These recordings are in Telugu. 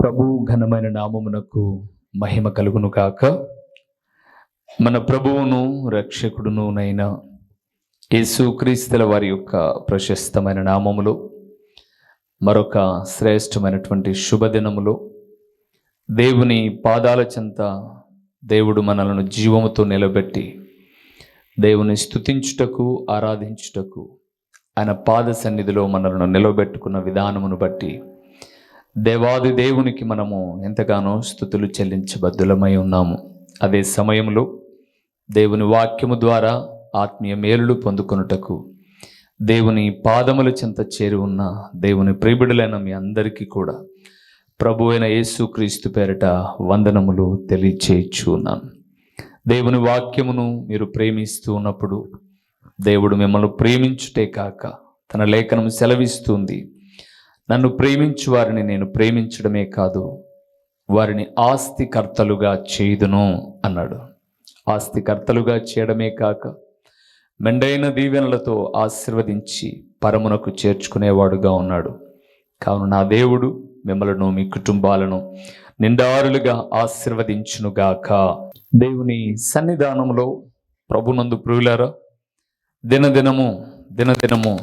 ప్రభు ఘనమైన నామమునకు మహిమ కలుగును కాక. మన ప్రభువును రక్షకుడును నైన యేసుక్రీస్తుల వారి యొక్క ప్రశస్తమైన నామములో మరొక శ్రేష్టమైనటువంటి శుభదినములో దేవుని పాదాల చెంత దేవుడు మనలను జీవముతో నిలబెట్టి దేవుని స్తుతించుటకు ఆరాధించుటకు ఆయన పాద సన్నిధిలో మనలను నిలబెట్టుకున్న విధానమును బట్టి దేవాది దేవునికి మనము ఎంతగానో స్తుతులు చెల్లించబద్దులమై ఉన్నాము. అదే సమయంలో దేవుని వాక్యము ద్వారా ఆత్మీయ మేలులు పొందుకొనుటకు దేవుని పాదముల చెంత చేరి ఉన్న దేవుని ప్రియబిడులైన మీ అందరికీ కూడా ప్రభు అయిన యేసుక్రీస్తు పేరిట వందనములు తెలియచేయచ్చు ఉన్నాను. దేవుని వాక్యమును మీరు ప్రేమిస్తూ ఉన్నప్పుడు దేవుడు మిమ్మల్ని ప్రేమించుటే కాక తన లేఖనం సెలవిస్తుంది, నన్ను ప్రేమించు వారిని నేను ప్రేమించడమే కాదు వారిని ఆస్తికర్తలుగా చేయుదును అన్నాడు. ఆస్తికర్తలుగా చేయడమే కాక మెండైన దీవెనలతో ఆశీర్వదించి పరమునకు చేర్చుకునేవాడుగా ఉన్నాడు. కావున నా దేవుడు మిమ్మలను మీ కుటుంబాలను నిండారులుగా ఆశీర్వదించునుగాక. దేవుని సన్నిధానంలో ప్రభునందు ప్రియులారా, దినదినము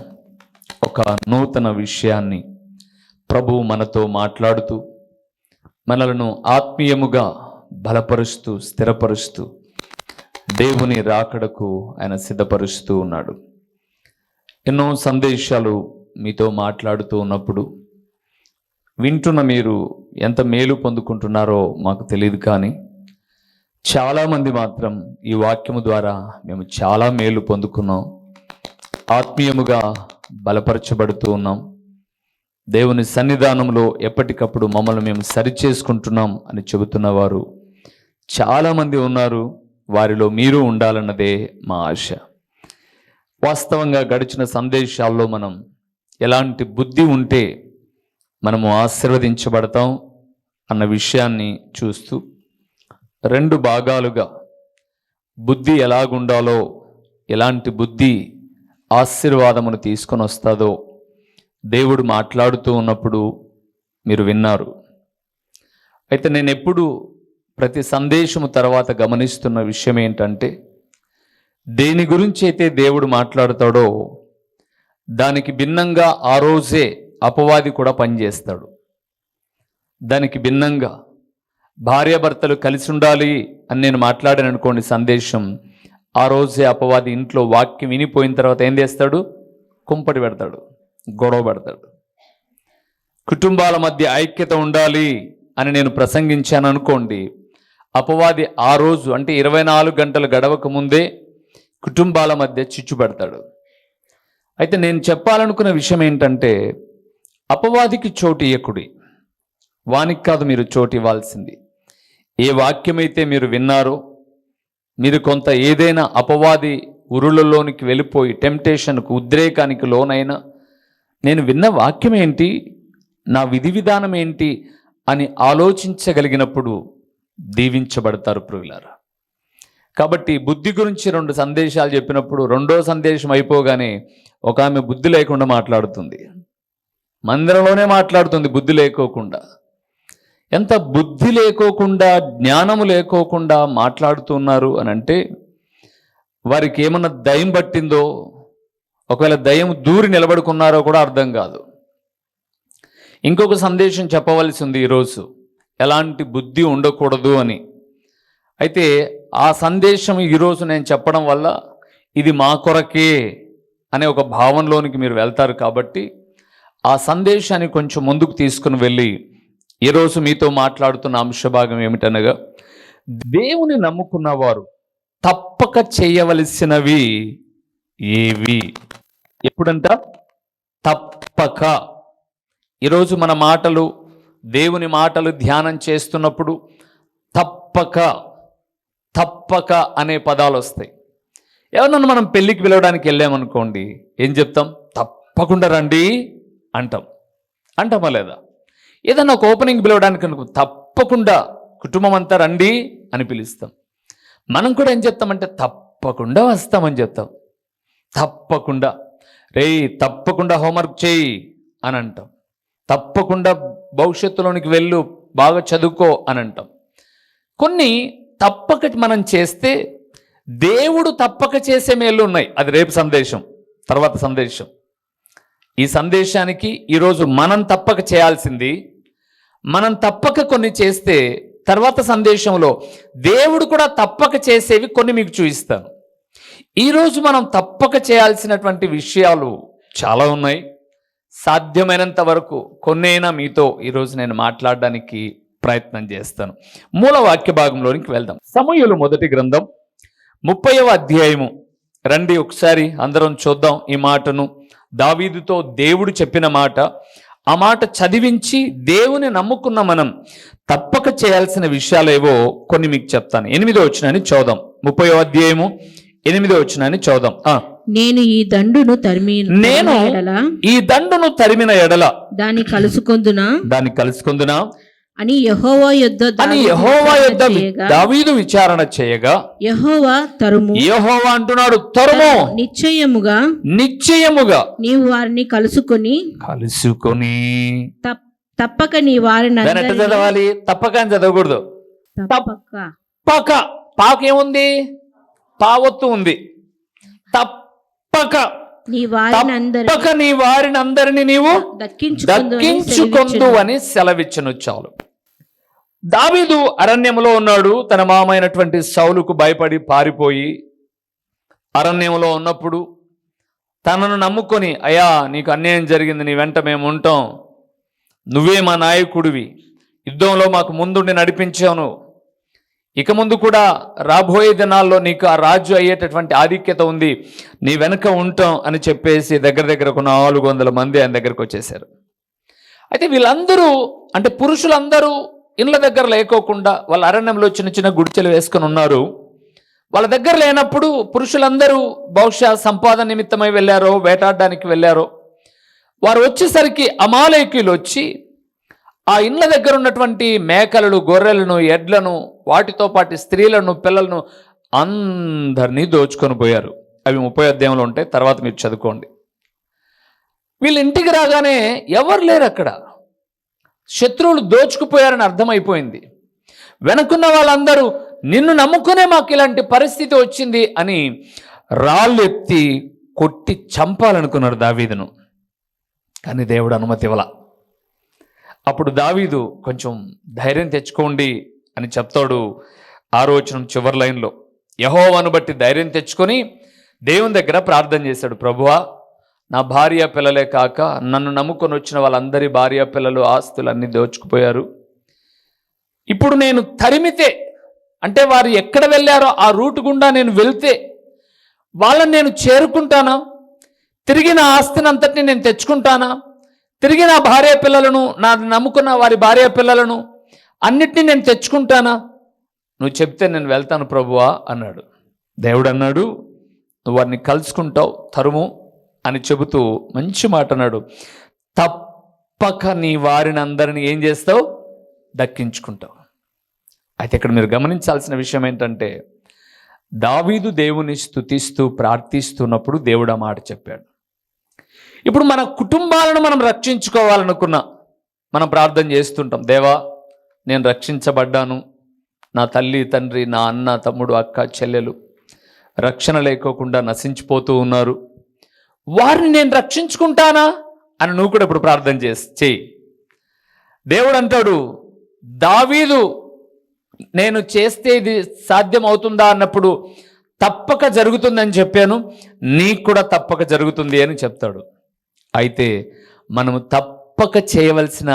ఒక నూతన విషయాన్ని ప్రభు మనతో మాట్లాడుతూ మనలను ఆత్మీయముగా బలపరుస్తూ స్థిరపరుస్తూ దేవుని రాకడకు ఆయన సిద్ధపరుస్తూ ఉన్నాడు. ఎన్నో సందేశాలు మీతో మాట్లాడుతూ ఉన్నప్పుడు వింటున్న మీరు ఎంత మేలు పొందుకుంటున్నారో మాకు తెలియదు, కానీ చాలామంది మాత్రం ఈ వాక్యము ద్వారా మేము చాలా మేలు పొందుకున్నాం, ఆత్మీయముగా బలపరచబడుతూ ఉన్నాం, దేవుని సన్నిధానంలో ఎప్పటికప్పుడు మమ్మల్ని మేము సరిచేసుకుంటున్నాం అని చెబుతున్నవారు చాలామంది ఉన్నారు. వారిలో మీరు ఉండాలన్నదే మా ఆశ. వాస్తవంగా గడిచిన సందేశాల్లో మనం ఎలాంటి బుద్ధి ఉంటే మనము ఆశీర్వదించబడతాం అన్న విషయాన్ని చూస్తూ రెండు భాగాలుగా బుద్ధి ఎలాగుండాలో, ఎలాంటి బుద్ధి ఆశీర్వాదమును తీసుకొని వస్తుందో దేవుడు మాట్లాడుతూ ఉన్నప్పుడు మీరు విన్నారు. అయితే నేను ఎప్పుడు ప్రతి సందేశము తర్వాత గమనిస్తున్న విషయం ఏంటంటే, దేని గురించి అయితే దేవుడు మాట్లాడతాడో దానికి భిన్నంగా ఆ రోజే అపవాది కూడా పనిచేస్తాడు. దానికి భిన్నంగా భార్యాభర్తలు కలిసి ఉండాలి అని నేను మాట్లాడాను అనుకోండి సందేశం, ఆ రోజే అపవాది ఇంట్లో వాక్యం వినిపోయిన తర్వాత ఏం చేస్తాడు? కుంపటి పెడతాడు, గొడవ పెడతాడు. కుటుంబాల మధ్య ఐక్యత ఉండాలి అని నేను ప్రసంగించాను అనుకోండి, అపవాది ఆ రోజు అంటే 24 గంటలు గడవక ముందే కుటుంబాల మధ్య చిచ్చు పెడతాడు. అయితే నేను చెప్పాలనుకున్న విషయం ఏంటంటే, అపవాదికి చోటు ఇయ్యకుడి, వానికి కాదు మీరు చోటు ఇవ్వాల్సింది. ఏ వాక్యమైతే మీరు విన్నారో, మీరు కొంత ఏదైనా అపవాది ఉరులలోనికి వెళ్ళిపోయి టెంప్టేషన్కు ఉద్రేకానికి లోనైనా నేను విన్న వాక్యం ఏంటి, నా విధి విధానం ఏంటి అని ఆలోచించగలిగినప్పుడు దీవించబడతారు ప్రియులారా. కాబట్టి బుద్ధి గురించి 2 సందేశాలు చెప్పినప్పుడు రెండో సందేశం అయిపోగానే ఒక ఆమె బుద్ధి లేకుండా మాట్లాడుతుంది, మందిరంలోనే మాట్లాడుతుంది బుద్ధి లేకోకుండా. ఎంత బుద్ధి లేకోకుండా జ్ఞానము లేకోకుండా మాట్లాడుతున్నారు అని అంటే వారికి ఏమన్నా దయ్యం పట్టిందో, ఒకవేళ దయ్యం దూరి నిలబడుకున్నారో కూడా అర్థం కాదు. ఇంకొక సందేశం చెప్పవలసి ఉంది ఈరోజు, ఎలాంటి బుద్ధి ఉండకూడదు అని. అయితే ఆ సందేశం ఈరోజు నేను చెప్పడం వల్ల ఇది మా కొరకే అనే ఒక భావనలోనికి మీరు వెళ్తారు. కాబట్టి ఆ సందేశాన్ని కొంచెం ముందుకు తీసుకుని వెళ్ళి ఈరోజు మీతో మాట్లాడుతున్న అంశభాగం ఏమిటనగా, దేవుని నమ్ముకున్నవారు తప్పక చేయవలసినవి ఏవి? ఎప్పుడంట? తప్పక. ఈరోజు మన మాటలు, దేవుని మాటలు ధ్యానం చేస్తున్నప్పుడు తప్పక తప్పక అనే పదాలు వస్తాయి. ఎవరన్నా మనం పెళ్ళికి పిలవడానికి వెళ్ళామనుకోండి, ఏం చెప్తాం? తప్పకుండా రండి అంటామా లేదా? ఏదన్నా ఒక ఓపెనింగ్ పిలవడానికి అనుకో, తప్పకుండా కుటుంబం అంతా రండి అని పిలుస్తాం. మనం కూడా ఏం చెప్తామంటే తప్పకుండా వస్తామని చెప్తాం. తప్పకుండా తప్పకుండా హోంవర్క్ చేయి అని అంటాం. తప్పకుండా భవిష్యత్తులోనికి వెళ్ళు, బాగా చదువుకో అని అంటాం. కొన్ని తప్పక మనం చేస్తే దేవుడు తప్పక చేసే మేళ్ళు ఉన్నాయి. అది రేపు సందేశం, తర్వాత సందేశం. ఈ సందేశానికి ఈరోజు మనం తప్పక చేయాల్సింది, మనం తప్పక కొన్ని చేస్తే తర్వాత సందేశంలో దేవుడు కూడా తప్పక చేసేవి కొన్ని మీకు చూపిస్తాను. ఈరోజు మనం తప్పక చేయాల్సినటువంటి విషయాలు చాలా ఉన్నాయి. సాధ్యమైనంత వరకు కొన్నైనా మీతో ఈరోజు నేను మాట్లాడడానికి ప్రయత్నం చేస్తాను. మూల వాక్య భాగంలోనికి వెళ్దాం. సమూయేలు మొదటి గ్రంథం 30వ అధ్యాయము. రండి ఒకసారి అందరం చూద్దాం ఈ మాటను. దావీదుతో దేవుడు చెప్పిన మాట. ఆ మాట చదివించి దేవుని నమ్ముకున్న మనం తప్పక చేయాల్సిన విషయాలేవో కొన్ని మీకు చెప్తాను. 8వ వచనాన్ని చూద్దాం. 30వ అధ్యాయము 8వ వచనాన్ని చూద్దాం. నేను ఈ దండును తరిమిన ఎడల దాన్ని కలుసుకొందునా అని యెహోవా యొద్ద దావీదు విచారణ చేయగా యెహోవా యెహోవా అంటున్నాడు, తరుము, నిశ్చయముగా నీవు వారిని కలుసుకొని తప్పక నీ వారిని చదవాలి. తప్పక అని చదవకూడదు. తప్పక పాకేముంది, పావత్తు ఉంది. తప్పక నీ వారిని అందరినీ నీవు దక్కించుకొందు అని సెలవిచ్చను. చాలు. దావీదు అరణ్యంలో ఉన్నాడు. తన మామైనటువంటి సౌలుకు భయపడి పారిపోయి అరణ్యంలో ఉన్నప్పుడు తనను నమ్ముకొని, అయ్యా నీకు అన్యాయం జరిగింది, నీ వెంట మేము ఉంటాం, నువ్వే మా నాయకుడివి, యుద్ధంలో మాకు ముందుండి నడిపించాను, ఇక ముందు కూడా రాబోయే దినాల్లో నీకు ఆ రాజు అయ్యేటటువంటి ఆధిక్యత ఉంది, నీ వెనక ఉంటాం అని చెప్పేసి దగ్గర ఒక 400 మంది ఆయన దగ్గరకు వచ్చేసారు. అయితే వీళ్ళందరూ అంటే పురుషులందరూ ఇళ్ళ దగ్గర లేకోకుండా వాళ్ళ అరణ్యంలో చిన్న గుడిచెలు వేసుకొని ఉన్నారు. వాళ్ళ దగ్గర లేనప్పుడు పురుషులందరూ బహుశా సంపాదన నిమిత్తమై వెళ్ళారో, వేటాడడానికి వెళ్ళారో. వారు వచ్చేసరికి అమాలేకీయులు వచ్చి ఆ ఇళ్ళ దగ్గర ఉన్నటువంటి మేకలను, గొర్రెలను, ఎడ్లను, వాటితో పాటు స్త్రీలను, పిల్లలను అందరినీ దోచుకొని పోయారు. అవి 30వ అధ్యాయంలో ఉంటాయి, తర్వాత మీరు చదువుకోండి. వీళ్ళ ఇంటికి రాగానే ఎవరు లేరు అక్కడ. శత్రువులు దోచుకుపోయారని అర్థమైపోయింది. వెనకున్న వాళ్ళందరూ నిన్ను నమ్ముకునే మాకు ఇలాంటి పరిస్థితి వచ్చింది అని రాళ్ళు ఎత్తి కొట్టి చంపాలనుకున్నారు దావీదును. కానీ దేవుడు అనుమతి ఇవ్వాల. అప్పుడు దావీదు కొంచెం ధైర్యం తెచ్చుకోండి అని చెప్తాడు. 6వ వచనం చివరి లైన్లో యెహోవాను బట్టి ధైర్యం తెచ్చుకొని దేవుని దగ్గర ప్రార్థన చేశాడు. ప్రభువా, నా భార్య పిల్లలే కాక నన్ను నమ్ముకొని వచ్చిన వాళ్ళందరి భార్య పిల్లలు, ఆస్తులు అన్నీ దోచుకుపోయారు. ఇప్పుడు నేను తరిమితే, అంటే వారు ఎక్కడ వెళ్ళారో ఆ రూట్ గుండా నేను వెళ్తే వాళ్ళని నేను చేరుకుంటానా? తిరిగి నా ఆస్తిని అంతటిని నేను తెచ్చుకుంటానా? తిరిగి నా భార్య పిల్లలను, నా నమ్ముకున్న వారి భార్య పిల్లలను అన్నిటినీ నేను తెచ్చుకుంటానా? నువ్వు చెప్తే నేను వెళ్తాను ప్రభువా అన్నాడు. దేవుడు అన్నాడు, నువ్వు వారిని కలుసుకుంటావు, తరుము అని చెబుతూ మంచి మాట అన్నాడు. తప్పక నీ వారిని అందరిని ఏం చేస్తావు? దక్కించుకుంటావు. అయితే ఇక్కడ మీరు గమనించాల్సిన విషయం ఏంటంటే, దావీదు దేవుని స్తుతిస్తూ ప్రార్థిస్తున్నప్పుడు దేవుడు ఆ మాట చెప్పాడు. ఇప్పుడు మన కుటుంబాలను మనం రక్షించుకోవాలనుకున్నా మనం ప్రార్థన చేస్తుంటాం. దేవా, నేను రక్షించబడ్డాను, నా తల్లి తండ్రి, నా అన్న తమ్ముడు అక్క చెల్లెలు రక్షణ లేకోకుండా నశించిపోతూ ఉన్నారు, వారిని నేను రక్షించుకుంటానా అని నువ్వు కూడా ఇప్పుడు ప్రార్థన చేయి. దేవుడు అంటాడు, దావీదు నేను చేస్తే ఇది సాధ్యం అవుతుందా అన్నప్పుడు తప్పక జరుగుతుందని చెప్పాను, నీకు కూడా తప్పక జరుగుతుంది అని చెప్తాడు. అయితే మనము తప్పక చేయవలసిన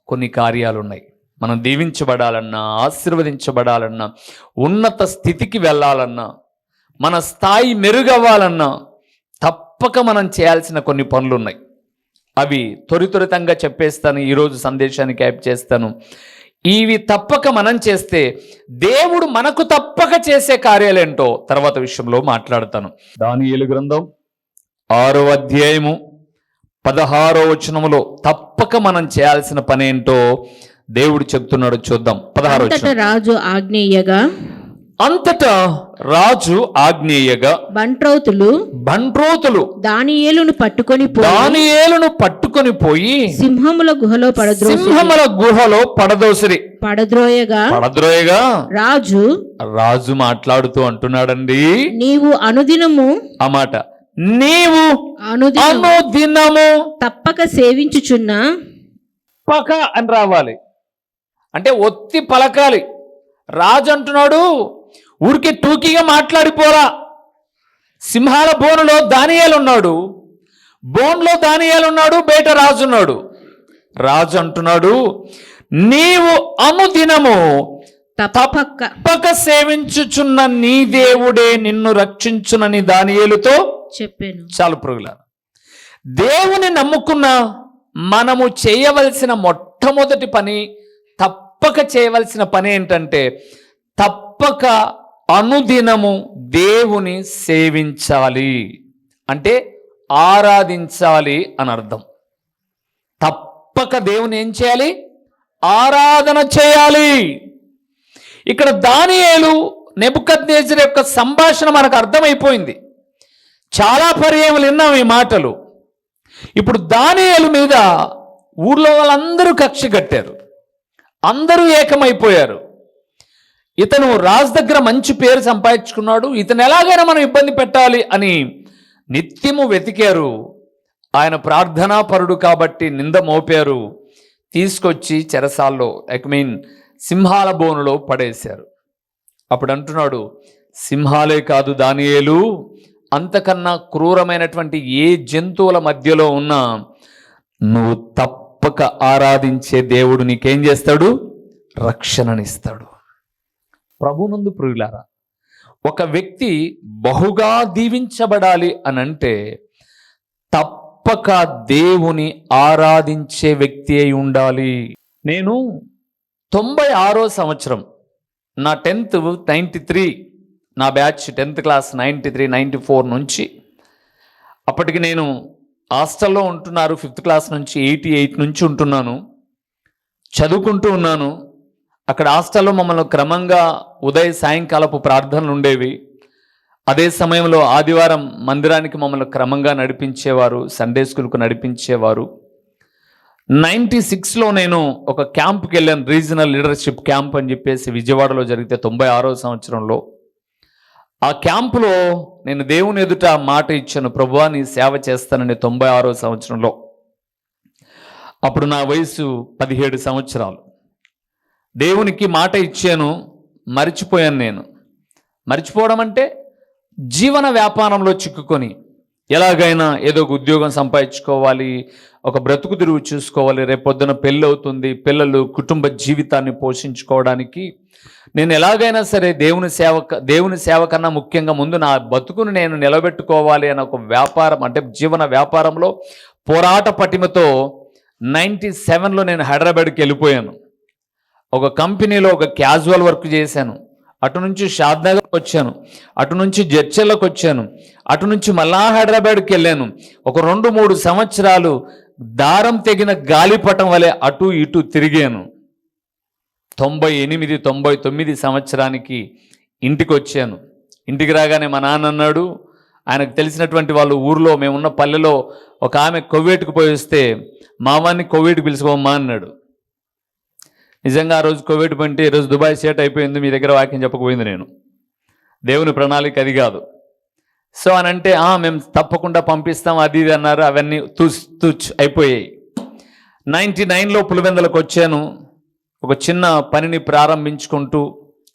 కొన్ని కార్యాలు ఉన్నాయి. మనం దీవించబడాలన్నా, ఆశీర్వదించబడాలన్నా, ఉన్నత స్థితికి వెళ్ళాలన్నా, మన స్థాయి మెరుగవ్వాలన్నా తప్పక మనం చేయాల్సిన కొన్ని పనులు ఉన్నాయి. అవి త్వరితంగా చెప్పేస్తాను, ఈరోజు సందేశానికి యాప్ చేస్తాను. ఇవి తప్పక మనం చేస్తే దేవుడు మనకు తప్పక చేసే కార్యాలేంటో తర్వాత విషయంలో మాట్లాడతాను. దానియేలు గ్రంథం 6వ అధ్యాయము 16వ వచనములో తప్పక మనం చేయాల్సిన పనేంటో దేవుడు చెప్తున్నాడు. చూద్దాం. 16వ వచనం. రాజు ఆజ్ఞేయగా అంతటా రాజు ఆజ్ఞేయగా బంట్రోతులు దానియేలును పట్టుకొని పోయి సింహముల గుహలో పడద్రోయగా రాజు మాట్లాడుతూ అంటున్నాడండి, నీవు అనుదినము ఆ మాట నీవు అనుదినము తప్పక సేవించుచున్న పక అని రావాలి, అంటే ఒత్తి పలకాలి. రాజు అంటున్నాడు, ఊరికి టూకీగా మాట్లాడిపోరా. సింహాల బోనులో దానియేలున్నాడు, బోన్లో దానియేలున్నాడు, బయట రాజున్నాడు. రాజు అంటున్నాడు, నీవు అనుదినము తప్పక సేవించుచున్న నీ దేవుడే నిన్ను రక్షించునని దానియేలుతో చెప్పాను. చాలు ప్రుగులారా, దేవుని నమ్ముకున్న మనము చేయవలసిన మొట్టమొదటి పని, తప్పక చేయవలసిన పని ఏంటంటే తప్పక అనుదినము దేవుని సేవించాలి, అంటే ఆరాధించాలి అని అర్థం. తప్పక దేవుని ఏం చేయాలి? ఆరాధన చేయాలి. ఇక్కడ దానియేలు నెబుకద్నెజరు యొక్క సంభాషణ మనకు అర్థమైపోయింది. చాలా పర్యాయములు విన్నాం ఈ మాటలు. ఇప్పుడు దానియేలు మీద ఊర్లో వాళ్ళందరూ కక్ష కట్టారు, అందరూ ఏకమైపోయారు. ఇతను రాజు దగ్గర మంచి పేరు సంపాదించుకున్నాడు, ఇతను ఎలాగైనా మనం ఇబ్బంది పెట్టాలి అని నిత్యము వెతికారు. ఆయన ప్రార్థనా పరుడు కాబట్టి నింద మోపారు, తీసుకొచ్చి చెరసాల్లో సింహాల బోనులో పడేశారు. అప్పుడు అంటున్నాడు, సింహాలే కాదు దానియేలు, అంతకన్నా క్రూరమైనటువంటి ఏ జంతువుల మధ్యలో ఉన్నా నువ్వు తప్పక ఆరాధించే దేవుడు నీకేం చేస్తాడు? రక్షణనిస్తాడు. ప్రభునందు ప్రియులారా, ఒక వ్యక్తి బహుగా దీవించబడాలి అని అంటే తప్పక దేవుని ఆరాధించే వ్యక్తి అయి ఉండాలి. నేను 96వ సంవత్సరం, నా 10th 93, నా బ్యాచ్ 10th క్లాస్ 93, 94 నుంచి, అప్పటికి నేను హాస్టల్లో ఉంటున్నారు. 5th క్లాస్ నుంచి 88 నుంచి ఉంటున్నాను, చదువుకుంటూ ఉన్నాను. అక్కడ హాస్టల్లో మమ్మల్ని క్రమంగా ఉదయ సాయంకాలపు ప్రార్థనలు ఉండేవి. అదే సమయంలో ఆదివారం మందిరానికి మమ్మల్ని క్రమంగా నడిపించేవారు, సండే స్కూల్కు నడిపించేవారు. 96లో నేను ఒక క్యాంప్కి వెళ్ళాను, రీజనల్ లీడర్షిప్ క్యాంప్ అని చెప్పేసి విజయవాడలో జరిగితే 96వ సంవత్సరంలో. ఆ క్యాంపులో నేను దేవుని ఎదుట మాట ఇచ్చాను, ప్రభువా నీ సేవ చేస్తానని 96వ సంవత్సరంలో. అప్పుడు నా వయసు 17 సంవత్సరాలు. దేవునికి మాట ఇచ్చాను, మర్చిపోయాను. నేను మర్చిపోవడం అంటే జీవన వ్యాపారంలో చిక్కుకొని ఎలాగైనా ఏదో ఒక ఉద్యోగం సంపాదించుకోవాలి, ఒక బ్రతుకు తిరుగు చూసుకోవాలి, రేపొద్దున పెళ్ళి అవుతుంది, పిల్లలు, కుటుంబ జీవితాన్ని పోషించుకోవడానికి నేను ఎలాగైనా సరే దేవుని సేవ కన్నా ముఖ్యంగా ముందు నా బతుకును నేను నిలబెట్టుకోవాలి అనే ఒక వ్యాపారం, అంటే జీవన వ్యాపారంలో పోరాట పటిమతో 97లో నేను హైదరాబాద్కి వెళ్ళిపోయాను. ఒక కంపెనీలో ఒక క్యాజువల్ వర్క్ చేశాను. అటు నుంచి షాద్నగర్కి వచ్చాను, అటు నుంచి జడ్చెల్లకు వచ్చాను, అటు నుంచి మళ్ళా హైదరాబాద్కి వెళ్ళాను. ఒక 2-3 సంవత్సరాలు దారం తెగిన గాలిపటం వలె అటు ఇటు తిరిగాను. 98-99 సంవత్సరానికి ఇంటికి వచ్చాను. ఇంటికి రాగానే మా నాన్న అన్నాడు, ఆయనకు తెలిసినటువంటి వాళ్ళు ఊర్లో, మేమున్న పల్లెలో ఒక ఆమె కోవిడ్కి పోయి వస్తే మావాన్ని కోవిడ్కి పిలుచుకోమ్మా అన్నాడు. నిజంగా ఆ రోజు కోవిడ్ పంటే ఈరోజు దుబాయ్ సెట్ అయిపోయింది, మీ దగ్గర వాక్యం చెప్పకపోయింది. నేను దేవుని ప్రణాళిక అది కాదు. సో అని అంటే మేము తప్పకుండా పంపిస్తాం అది ఇది అన్నారు. అవన్నీ తుచ్ అయిపోయాయి. 99లో పులివెందులకు వచ్చాను. ఒక చిన్న పనిని ప్రారంభించుకుంటూ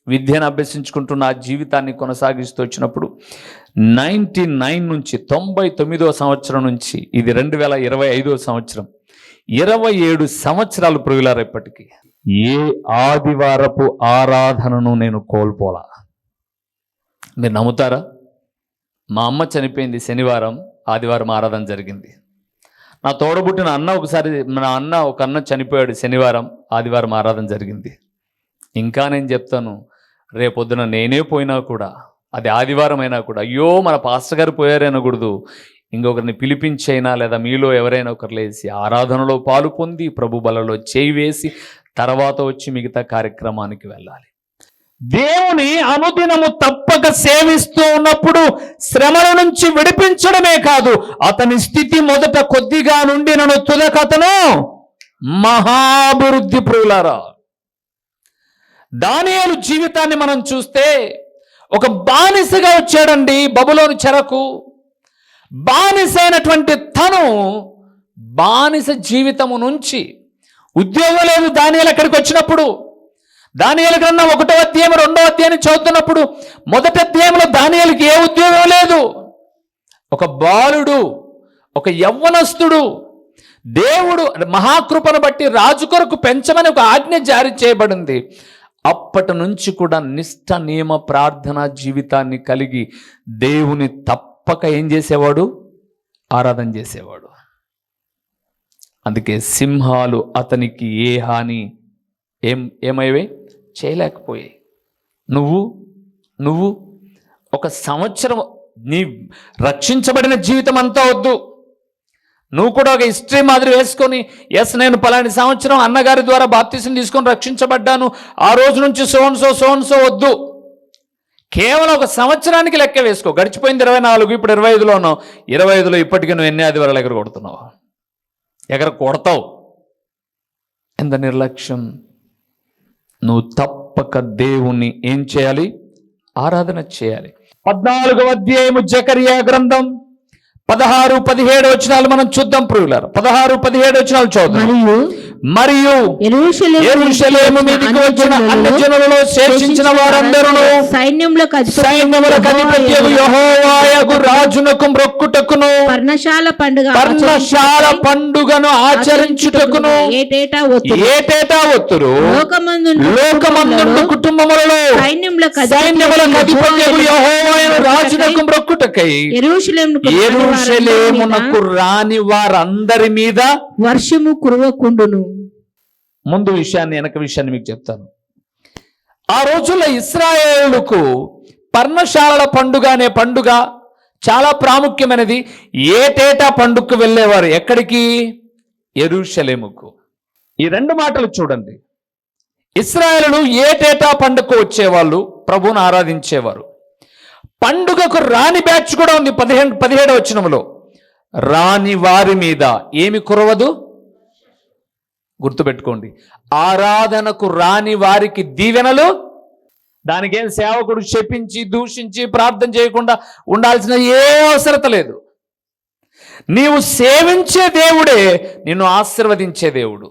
విద్యను అభ్యసించుకుంటూ నా జీవితాన్ని కొనసాగిస్తూ వచ్చినప్పుడు 99 నుంచి 99వ సంవత్సరం నుంచి ఇది 2025వ సంవత్సరం, 27 సంవత్సరాలు ప్రియులారా. ఇప్పటికీ ఏ ఆదివారపు ఆరాధనను నేను కోల్పోలా. మీరు నమ్ముతారా? మా అమ్మ చనిపోయింది శనివారం, ఆదివారం ఆరాధన జరిగింది. నా తోడబుట్టిన అన్న ఒక అన్న చనిపోయాడు శనివారం, ఆదివారం ఆరాధన జరిగింది. ఇంకా నేను చెప్తాను, రేపొద్దున నేనే పోయినా కూడా, అది ఆదివారం అయినా కూడా, అయ్యో మన పాస్టర్ గారు పోయారనకూడదు, ఇంకొకరిని పిలిపించైనా లేదా మీలో ఎవరైనా ఒకరు లేచి ఆరాధనలో పాలు పొంది ప్రభు బలలో చేయి వేసి తర్వాత వచ్చి మిగతా కార్యక్రమానికి వెళ్ళాలి. దేవుని అనుదినము తప్పక సేవిస్తూ ఉన్నప్పుడు శ్రమల నుంచి విడిపించడమే కాదు, అతని స్థితి మొదట కొద్దిగా నుండి నన్ను తుదకతను మహాభివృద్ధి ప్రియులారా. దానియేలు జీవితాన్ని మనం చూస్తే ఒక బానిసగా వచ్చాడండి బబులోను చెరకు. బానిసైనటువంటి తను బానిస జీవితము నుంచి ఉద్యోగం లేదు. దానియేలు అక్కడికి వచ్చినప్పుడు దానియేలు గ్రంథం 1వ అధ్యాయం 2వ అధ్యాయం చదువుతున్నప్పుడు మొదటి అధ్యాయంలో దానియేలుకి ఏ ఉద్యోగం లేదు. ఒక బాలుడు, ఒక యవ్వనస్తుడు, దేవుడు మహాకృపను బట్టి రాజు కొరకు పెంచమని ఒక ఆజ్ఞ జారీ చేయబడింది. అప్పటి నుంచి కూడా నిష్ఠ నియమ ప్రార్థన జీవితాన్ని కలిగి దేవుని తప్పక ఏం చేసేవాడు? ఆరాధన చేసేవాడు. అందుకే సింహాలు అతనికి ఏ హాని ఏమయ్యే చేయలేకపోయాయి. నువ్వు ఒక సంవత్సరం నీ రక్షించబడిన జీవితం అంతా వద్దు, నువ్వు కూడా ఒక హిస్టరీ మాదిరి వేసుకొని, ఎస్ నేను పలాని సంవత్సరం అన్నగారి ద్వారా బాప్తిసం తీసుకొని రక్షించబడ్డాను, ఆ రోజు నుంచి సోన్సో వద్దు. కేవలం ఒక సంవత్సరానికి లెక్క వేసుకో. గడిచిపోయింది 24, ఇప్పుడు 25లో ఉన్నావు. 25లో ఇప్పటికీ నువ్వు ఎన్ని ఆదివారాలు ఎగర కొడుతున్నావు? ఎగర కొడతావు. ఎంత నిర్లక్ష్యం! నువ్వు తప్పక దేవుణ్ణి ఏం చేయాలి? ఆరాధన చేయాలి. 14వ అధ్యాయము జకరియా గ్రంథం 16-17 వచనాలు మనం చూద్దాం ప్రియులారా. 16-17 వచనాలు చూద్దాం. మరియు యెరూషలేము మీదికి వచ్చిన అన్యజనులలో శేషించిన వారందరూ సైన్యములకు అధిపతియగు యెహోవాయగు రాజునకు మ్రొక్కుటకును పర్ణశాల పండుగను ఆచరించుటకును ఏటేటా ఒత్తురు. లోకమందుండు కుటుంబములలో సైన్యములకు అధిపతియగు యెహోవాయగు రాజునకు మ్రొక్కుటకై యెరూషలేమునకు రాని వారందరి మీద వర్షము కురవకుండును. ముందు విషయాన్ని వెనక విషయాన్ని మీకు చెప్తాను. ఆ రోజుల్లో ఇశ్రాయేలుకు పర్ణశాలల పండుగ అనే పండుగ చాలా ప్రాముఖ్యమైనది. ఏటేటా పండుగకు వెళ్ళేవారు. ఎక్కడికి? యెరూషలేముకు. ఈ 2 మాటలు చూడండి. ఇశ్రాయేలు ఏటేటా పండుగకు వచ్చేవాళ్ళు, ప్రభువును ఆరాధించేవారు. పండుగకు రాని బ్యాచ్ కూడా ఉంది. 17వ వచనంలో రాని వారి మీద ఏమి కురవదు? గుర్తుపెట్టుకోండి, ఆరాధనకు రాని వారికి దీవెనలు. దానికేం సేవకుడు శపించి దూషించి ప్రార్థన చేయకుండా ఉండాల్సిన ఏ అవసరత లేదు. నీవు సేవించే దేవుడే నిన్ను ఆశీర్వదించే దేవుడు.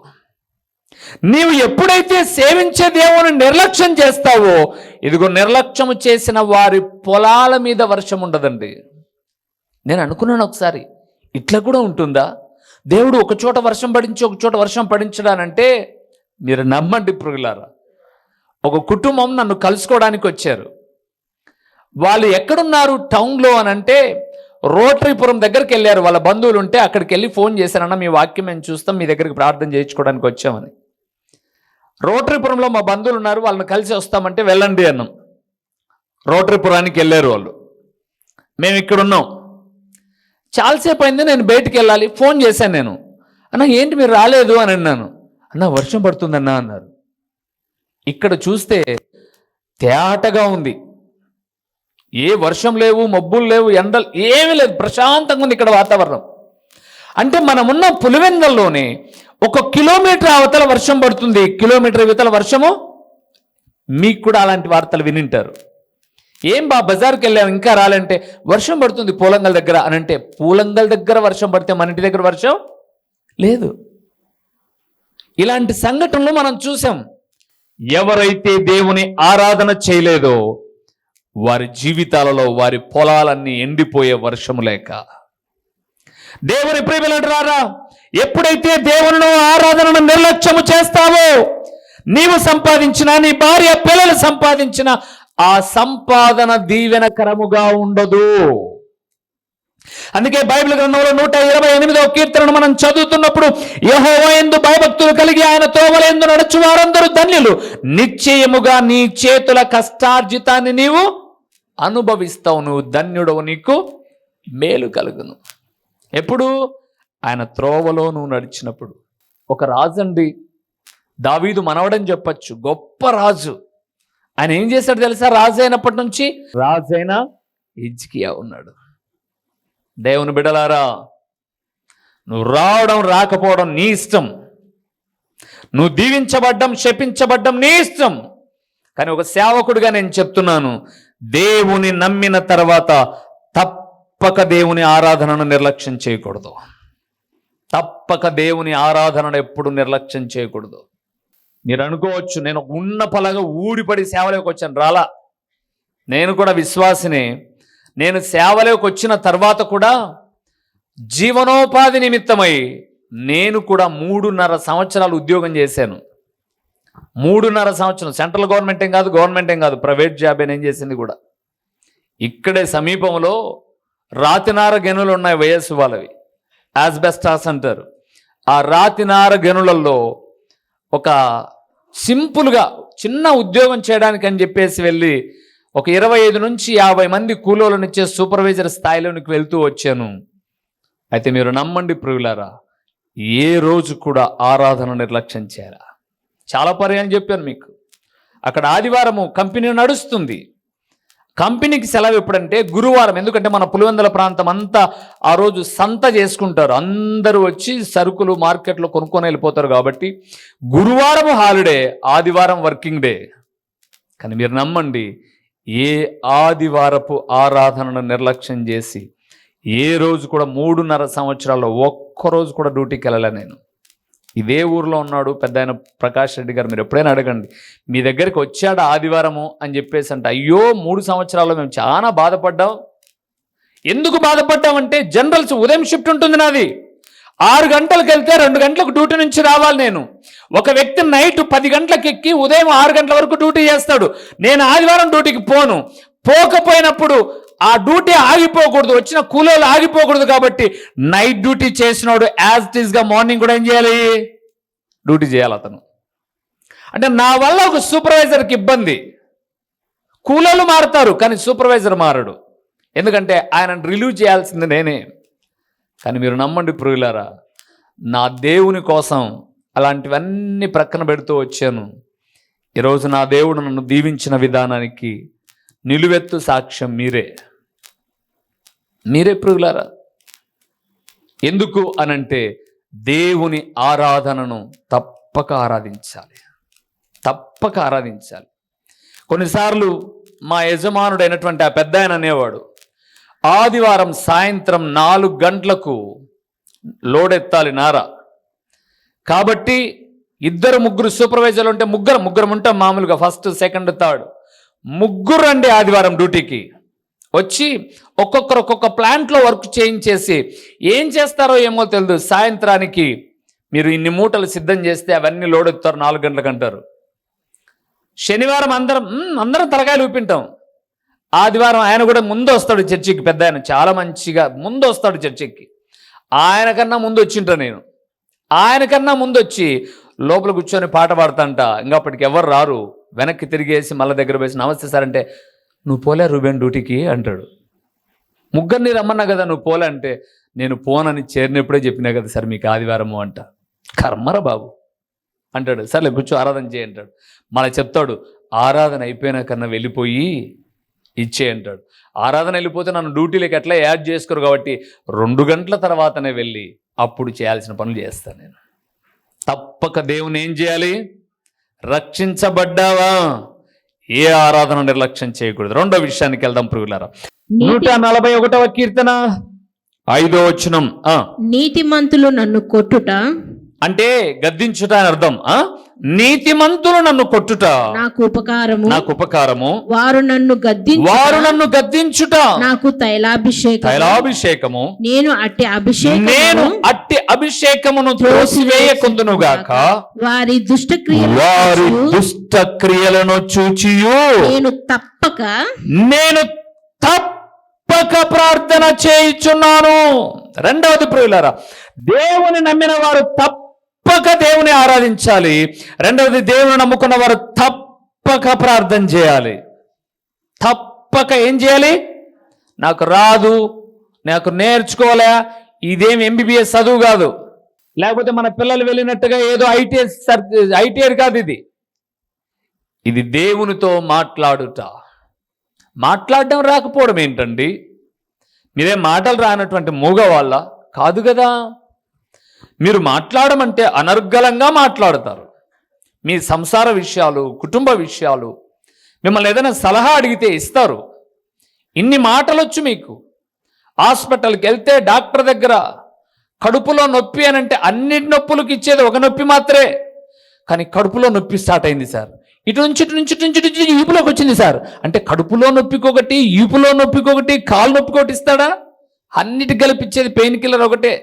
నీవు ఎప్పుడైతే సేవించే దేవుని నిర్లక్ష్యం చేస్తావో, ఇదిగో నిర్లక్ష్యం చేసిన వారి పొలాల మీద వర్షం ఉండదండి. నేను అనుకున్నాను ఒకసారి, ఇట్లా కూడా ఉంటుందా? దేవుడు ఒక చోట వర్షం పడించి ఒక చోట వర్షం పడించడానంటే మీరు నమ్మండి ప్రియులారా. ఒక కుటుంబం నన్ను కలుసుకోవడానికి వచ్చారు. వాళ్ళు ఎక్కడున్నారు టౌన్లో అని అంటే రోటరీపురం దగ్గరికి వెళ్ళారు. వాళ్ళ బంధువులు ఉంటే అక్కడికి వెళ్ళి ఫోన్ చేశారన్న, మీ వాక్యం మేము చూస్తాం, మీ దగ్గరికి ప్రార్థన చేయించుకోవడానికి వచ్చామని. రోటరీపురంలో మా బంధువులు ఉన్నారు, వాళ్ళని కలిసి వస్తామంటే వెళ్ళండి అన్నాం. రోటరీపురానికి వెళ్ళారు వాళ్ళు. మేము ఇక్కడున్నాం. చాలాసేపు అయింది, నేను బయటికి వెళ్ళాలి. ఫోన్ చేశాను నేను, అన్న ఏంటి మీరు రాలేదు అని అన్నాను. అన్న వర్షం పడుతుందన్నా అన్నారు. ఇక్కడ చూస్తే తేటగా ఉంది. ఏ వర్షం లేవు, మబ్బులు లేవు, ఎండలు ఏమీ లేదు, ప్రశాంతంగా ఉంది ఇక్కడ వాతావరణం. అంటే మనమున్న పులివెందల్లోనే 1 కిలోమీటర్ అవతల వర్షం పడుతుంది, కిలోమీటర్ ఇవతల వర్షము. మీకు కూడా అలాంటి వార్తలు వినింటారు. ఏం బజార్కి వెళ్ళాం ఇంకా రాలంటే వర్షం పడుతుంది పూలంగల్ దగ్గర అని అంటే, పూలంగల్ దగ్గర వర్షం పడితే మన ఇంటి దగ్గర వర్షం లేదు. ఇలాంటి సంఘటనలు మనం చూసాం. ఎవరైతే దేవుని ఆరాధన చేయలేదో వారి జీవితాలలో వారి పొలాలన్నీ ఎండిపోయే వర్షము లేక. దేవుని ప్రియమిలారా, ఎప్పుడైతే దేవుని ఆరాధనను నిర్లక్ష్యము చేస్తావో, నీవు సంపాదించిన, నీ భార్య పిల్లలు సంపాదించిన ఆ సంపాదన దీవెనకరముగా ఉండదు. అందుకే బైబిల్ గ్రంథంలో 128వ కీర్తనను మనం చదువుతున్నప్పుడు, యెహోవా యందు భయభక్తులు కలిగి ఆయన త్రోవలందు నడుచు వారందరూ ధన్యులు, నిశ్చయముగా నీ చేతుల కష్టార్జితాన్ని నీవు అనుభవిస్తావు, నువ్వు ధన్యుడవు, నీకు మేలు కలుగును. ఎప్పుడు? ఆయన త్రోవలో నువ్వు నడిచినప్పుడు. ఒక రాజు అండి, దావీదు మనవడని చెప్పచ్చు, గొప్ప రాజు. ఆయన ఏం చేశాడు తెలుసా? రాజు అయినప్పటి నుంచి రాజైన హిజ్కియా ఉన్నాడు. దేవుని బిడ్డలారా, నువ్వు రావడం రాకపోవడం నీ ఇష్టం, నువ్వు దీవించబడ్డం శపించబడ్డం నీ ఇష్టం. కానీ ఒక సేవకుడిగా నేను చెప్తున్నాను, దేవుని నమ్మిన తర్వాత తప్పక దేవుని ఆరాధనను నిర్లక్ష్యం చేయకూడదు. తప్పక దేవుని ఆరాధనను ఎప్పుడు నిర్లక్ష్యం చేయకూడదు. మీరు అనుకోవచ్చు, నేను ఉన్న పలంగా ఊడిపడి సేవలోకి వచ్చాను. రాలా, నేను కూడా విశ్వాసినే. నేను సేవలోకి వచ్చిన తర్వాత కూడా జీవనోపాధి నిమిత్తమై నేను కూడా 3.5 సంవత్సరాలు ఉద్యోగం చేశాను. 3.5 సంవత్సరం. సెంట్రల్ గవర్నమెంట్ ఏం కాదు, గవర్నమెంట్ ఏం కాదు, ప్రైవేట్ జాబే నేను చేసింది కూడా. ఇక్కడే సమీపంలో రాతినార గనులు ఉన్నాయి, వయస్సు వాళ్ళవి, యాస్బెస్టాస్ అంటారు. ఆ రాతినార గనులలో ఒక సింపుల్గా చిన్న ఉద్యోగం చేయడానికి అని చెప్పేసి వెళ్ళి ఒక 25 నుంచి 50 మంది కూలోలను ఇచ్చే సూపర్వైజర్ స్థాయిలోనికి వెళ్తూ వచ్చాను. అయితే మీరు నమ్మండి ప్రియులారా, ఏ రోజు కూడా ఆరాధన నిర్లక్ష్యం చేయాలా. చాలా పర్యాయం చెప్పాను మీకు. అక్కడ ఆదివారము కంపెనీ నడుస్తుంది. కంపెనీకి సెలవు ఎప్పుడంటే గురువారం. ఎందుకంటే మన పులివెందుల ప్రాంతం అంతా ఆ రోజు సంత చేసుకుంటారు, అందరూ వచ్చి సరుకులు మార్కెట్లో కొనుక్కొని వెళ్ళిపోతారు. కాబట్టి గురువారం హాలిడే, ఆదివారం వర్కింగ్ డే. కానీ మీరు నమ్మండి, ఏ ఆదివారపు ఆరాధనను నిర్లక్ష్యం చేసి ఏ రోజు కూడా 3.5 సంవత్సరాల్లో ఒక్కరోజు కూడా డ్యూటీకి వెళ్ళలే నేను. ఇదే ఊర్లో ఉన్నాడు పెద్ద ఆయన ప్రకాష్ రెడ్డి గారు. మీరు ఎప్పుడైనా అడగండి, మీ దగ్గరికి వచ్చాడు ఆదివారము అని చెప్పేసి అంటే, అయ్యో 3 సంవత్సరాల్లో మేము చాలా బాధపడ్డాం. ఎందుకు బాధపడ్డామంటే, జనరల్స్ ఉదయం షిఫ్ట్ ఉంటుంది నాది. 6 గంటలకు వెళ్తే 2 గంటలకు డ్యూటీ నుంచి రావాలి నేను. ఒక వ్యక్తి నైట్ 10 గంటలకు ఎక్కి ఉదయం 6 గంటల వరకు డ్యూటీ చేస్తాడు. నేను ఆదివారం డ్యూటీకి పోను. పోకపోయినప్పుడు ఆ డ్యూటీ ఆగిపోకూడదు, వచ్చిన కూలీలు ఆగిపోకూడదు. కాబట్టి నైట్ డ్యూటీ చేసినోడు యాజ్ ఇట్ ఈస్గా మార్నింగ్ కూడా ఏం చేయాలి? డ్యూటీ చేయాలి అతను. అంటే నా వల్ల ఒక సూపర్వైజర్కి ఇబ్బంది. కూలీలు మారుతారు కానీ సూపర్వైజర్ మారడు. ఎందుకంటే ఆయనను రిలీవ్ చేయాల్సింది నేనే. కానీ మీరు నమ్మండి ప్రియులారా, నా దేవుని కోసం అలాంటివన్నీ ప్రక్కన పెడుతూ వచ్చాను. ఈరోజు నా దేవుడు నన్ను దీవించిన విధానానికి నిలువెత్తు సాక్ష్యం మీరే ప్రియులారా. ఎందుకు అనంటే, దేవుని ఆరాధనను తప్పక ఆరాధించాలి, తప్పక ఆరాధించాలి. కొన్నిసార్లు మా యజమానుడైనటువంటి ఆ పెద్ద ఆయన అనేవాడు, ఆదివారం సాయంత్రం 4 గంటలకు లోడెత్తాలి నార. కాబట్టి 2-3 సూపర్వైజర్లు ఉంటే ముగ్గురు ఉంటాం మామూలుగా, ఫస్ట్ సెకండ్ థర్డ్. 3 రండి ఆదివారం డ్యూటీకి. వచ్చి ఒక్కొక్క ప్లాంట్లో వర్క్ చేయించేసి ఏం చేస్తారో ఏమో తెలియదు, సాయంత్రానికి మీరు ఇన్ని మూటలు సిద్ధం చేస్తే అవన్నీ లోడెత్తారు 4 గంటలకు అంటారు. శనివారం అందరం తలకాయలు ఊపింటాం. ఆదివారం ఆయన కూడా ముందు వస్తాడు చర్చికి. పెద్ద ఆయన చాలా మంచిగా ముందు వస్తాడు చర్చికి. ఆయన కన్నా ముందు వచ్చింటా నేను. ఆయన కన్నా ముందు వచ్చి లోపల కూర్చొని పాట పాడుతుంటా. ఇంకా అప్పటికి ఎవరు రారు. వెనక్కి తిరిగేసి మళ్ళీ దగ్గర వేసి, నమస్తే సార్ అంటే, నువ్వు పోలే రూబెన్ డ్యూటీకి అంటాడు. 3 రమ్మన్నా కదా, నువ్వు పోలే అంటే, నేను పోనని చేరినప్పుడే చెప్పినా కదా సార్ మీకు ఆదివారము అంట. కర్మరా బాబు అంటాడు. సర్లే కూర్చో ఆరాధన చేయి అంటాడు. మళ్ళీ చెప్తాడు, ఆరాధన అయిపోయినా కన్నా వెళ్ళిపోయి ఇచ్చే అంటాడు. ఆరాధన వెళ్ళిపోతే నన్ను డ్యూటీలోకి ఎట్లా యాడ్ చేసుకోరు కాబట్టి 2 గంటల తర్వాతనే వెళ్ళి అప్పుడు చేయాల్సిన పనులు చేస్తాను నేను. తప్పక దేవుని ఏం చేయాలి? రక్షించబడ్డావా, ఏ ఆరాధన నిర్లక్ష్యం చేయకూడదు. 2వ విషయానికి వెళ్దాం ప్రియులారా. 141వ కీర్తన 5వ వచనం. నీతిమంతులు నన్ను కొట్టుట అంటే గద్దించుట అని అర్థం. నీతిమంతులు నన్ను కొట్టుట నాకు ఉపకారము, వారు నన్ను గద్దించుట నాకు తైలాభిషేకము, నేను అట్టి అభిషేకమును త్రోసివేయకుందునుగాక, వారి దుష్ట క్రియలను చూచియు నేను తప్పక ప్రార్థన చేయుచున్నాను. 2వది ప్రియులారా, దేవుని నమ్మిన వారు తప్పక దేవుని ఆరాధించాలి. 2వది, దేవుని నమ్ముకున్న వారు తప్పక ప్రార్థన చేయాలి. తప్పక ఏం చేయాలి? నాకు రాదు, నాకు నేర్చుకోలే, ఇదేం MBBS చదువు కాదు, లేకపోతే మన పిల్లలు వెళ్ళినట్టుగా ఏదో ఐటీఐ కాదు. ఇది ఇది దేవునితో మాట్లాడుట. మాట్లాడడం రాకపోవడం ఏంటండి? మీరేం మాటలు రానటువంటి మూగవాళ్ళ కాదు కదా. మీరు మాట్లాడమంటే అనర్గళంగా మాట్లాడతారు. మీ సంసార విషయాలు, కుటుంబ విషయాలు, మిమ్మల్ని ఏదైనా సలహా అడిగితే ఇస్తారు. ఇన్ని మాటలు వచ్చు మీకు. హాస్పిటల్కి వెళ్తే డాక్టర్ దగ్గర కడుపులో నొప్పి అని అంటే అన్నిటి నొప్పులకు ఇచ్చేది ఒక నొప్పి మాత్రమే. కానీ కడుపులో నొప్పి స్టార్ట్ అయింది సార్, ఇటు నుంచి ఈపులోకి వచ్చింది సార్ అంటే కడుపులో నొప్పికొకటి, ఈపులో నొప్పికొకటి, కాలు నొప్పికొకటి ఇస్తాడా? అన్నిటి కలిపిచ్చేది పెయిన్ కిల్లర్ ఒకటే.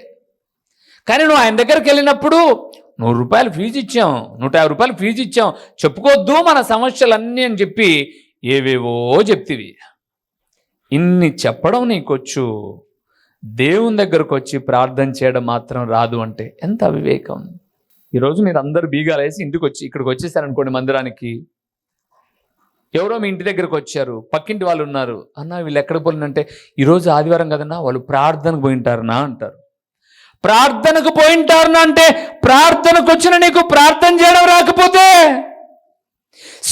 కానీ నువ్వు ఆయన దగ్గరికి వెళ్ళినప్పుడు 100 రూపాయలు ఫీజు ఇచ్చాం, 150 రూపాయలు ఫీజు ఇచ్చాం, చెప్పుకోవద్దు మన సమస్యలన్నీ అని చెప్పి ఏవేవో చెప్తివి. ఇన్ని చెప్పడం నీకొచ్చు, దేవుని దగ్గరకు వచ్చి ప్రార్థన చేయడం మాత్రం రాదు అంటే ఎంత అవివేకం. ఈరోజు మీరు అందరు బీగాలేసి ఇంటికి వచ్చి ఇక్కడికి వచ్చేసారనుకోండి మందిరానికి, ఎవరో మీ ఇంటి దగ్గరకు వచ్చారు, పక్కింటి వాళ్ళు ఉన్నారు, అన్న వీళ్ళు ఎక్కడికి పోయినంటే ఈరోజు ఆదివారం కదన్నా వాళ్ళు ప్రార్థనకు పోయింటారనా అంటారు. ప్రార్థనకు పోయింటారనా అంటే ప్రార్థనకు వచ్చిన నీకు ప్రార్థన చేయడం రాకపోతే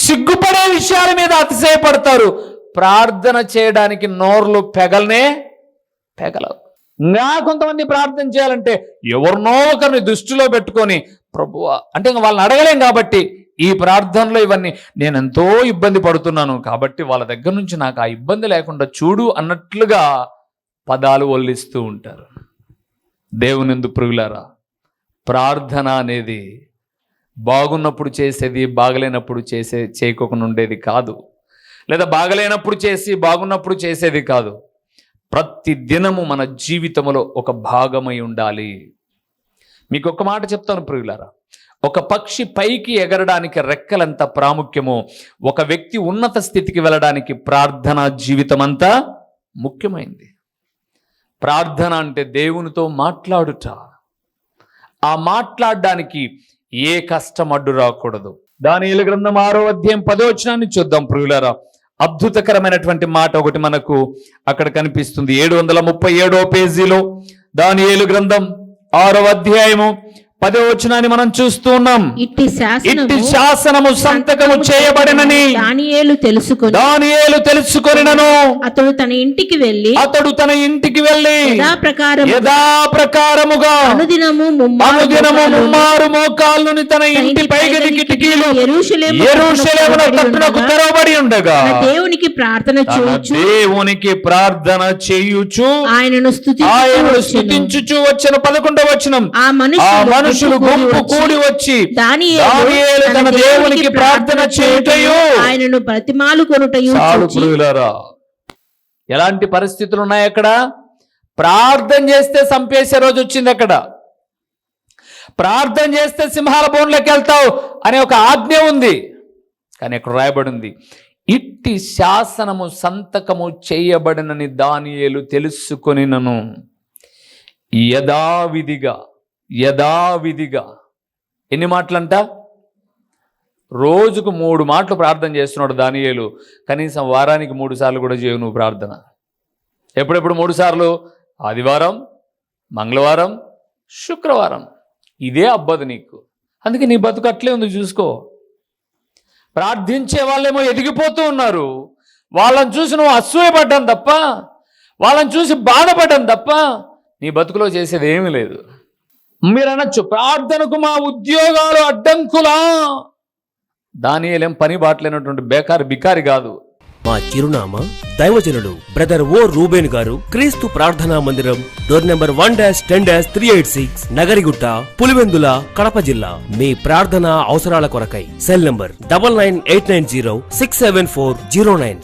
సిగ్గుపడే విషయాల మీద అతిశయపడతారు. ప్రార్థన చేయడానికి నోర్లు పెగలవు. ఇంకా కొంతమంది ప్రార్థన చేయాలంటే ఎవరినో ఒకరిని దృష్టిలో పెట్టుకొని ప్రభువా అంటే ఇంకా వాళ్ళని అడగలేం కాబట్టి ఈ ప్రార్థనలో ఇవన్నీ నేను ఎంతో ఇబ్బంది పడుతున్నాను కాబట్టి వాళ్ళ దగ్గర నుంచి నాకు ఆ ఇబ్బంది లేకుండా చూడు అన్నట్లుగా పదాలు ఒల్లిస్తూ ఉంటారు. దేవునిందు ప్రియులారా, ప్రార్థన అనేది బాగున్నప్పుడు చేసేది, బాగలేనప్పుడు చేయకోకుండా ఉండేది కాదు, లేదా బాగలేనప్పుడు చేసి బాగున్నప్పుడు చేసేది కాదు. ప్రతి దినము మన జీవితంలో ఒక భాగమై ఉండాలి. మీకు ఒక మాట చెప్తాను ప్రియులారా, ఒక పక్షి పైకి ఎగరడానికి రెక్కలంత ప్రాముఖ్యమో ఒక వ్యక్తి ఉన్నత స్థితికి వెళ్ళడానికి ప్రార్థనా జీవితం అంతా ముఖ్యమైంది. ప్రార్థన అంటే దేవునితో మాట్లాడుట. ఆ మాట్లాడడానికి ఏ కష్టం అడ్డు రాకూడదు. దానియేలు గ్రంథం 6వ అధ్యాయం 10వ వచనాన్ని చూద్దాం ప్రియులారా. అద్భుతకరమైనటువంటి మాట ఒకటి మనకు అక్కడ కనిపిస్తుంది. 737వ పేజీలో దానియేలు గ్రంథం 6వ అధ్యాయము 10వ వచనాన్ని మనం చూస్తూ ఉన్నాం. ఇట్టి శాసనము సంతకము చేయబడినని దానియేలు తెలుసుకొనినను అతడు తన ఇంటికి వెళ్ళి యథాప్రకారముగా అనుదినము ముమ్మారు మోకాళ్ళుని తన ఇంటి పైగది కిటికీలు యెరూషలేములో తట్టునకు తెరవబడి ఉండగా దేవునికి ప్రార్థన చేయుచు ఆయనను స్తుతించుచు వచ్చిన 11వ వచనం. ఆ మనుషులు గుంపు కూడి వచ్చి దానియేలు తన దేవునికి ప్రార్థన చేయుటయు ఆయనను బ్రతిమాలుకొనుటయు చూచి. ఎలాంటి పరిస్థితులు ఉన్నాయి అక్కడ? ప్రార్థన చేస్తే చంపేసే రోజు వచ్చింది. అక్కడ ప్రార్థన చేస్తే సింహాల బోన్లోకి వెళ్తావు అనే ఒక ఆజ్ఞ ఉంది. కానీ అక్కడ రాయబడి ఉంది, ఇట్టి శాసనము సంతకము చేయబడినని దానియేలు తెలుసుకొనినను. యథావిధిగా ఎన్ని మాటలంట? రోజుకు 3 మాటలు ప్రార్థన చేస్తున్నాడు దానియేలు. కనీసం వారానికి 3 సార్లు కూడా చేయవు నువ్వు ప్రార్థన. ఎప్పుడెప్పుడు 3 సార్లు? ఆదివారం, మంగళవారం, శుక్రవారం. ఇదే అబ్బదు నీకు. అందుకే నీ బతుకు అట్లే ఉంది, చూసుకో. ప్రార్థించే వాళ్ళేమో ఎదిగిపోతూ ఉన్నారు. వాళ్ళని చూసి నువ్వు అసూయపడ్డం తప్ప, వాళ్ళని చూసి బాధపడ్డం తప్ప నీ బతుకులో చేసేది ఏమీ లేదు. మీరు అనొచ్చు, ప్రార్థనకు మా ఉద్యోగాలు అడ్డంకులా? దానియేలేం పని బాట్లేనటువంటి బికారి కాదు. మా చిరునామా దైవజనుడు బ్రదర్ ఓ రూబేన్ గారు, క్రీస్తు ప్రార్థనా మందిరం, డోర్ నెంబర్ 1-10-386, నగరిగుట్ట, పులివెందుల, కడప జిల్లా. మీ ప్రార్థనా అవసరాల కొరకై సెల్ నంబర్ 9989067409.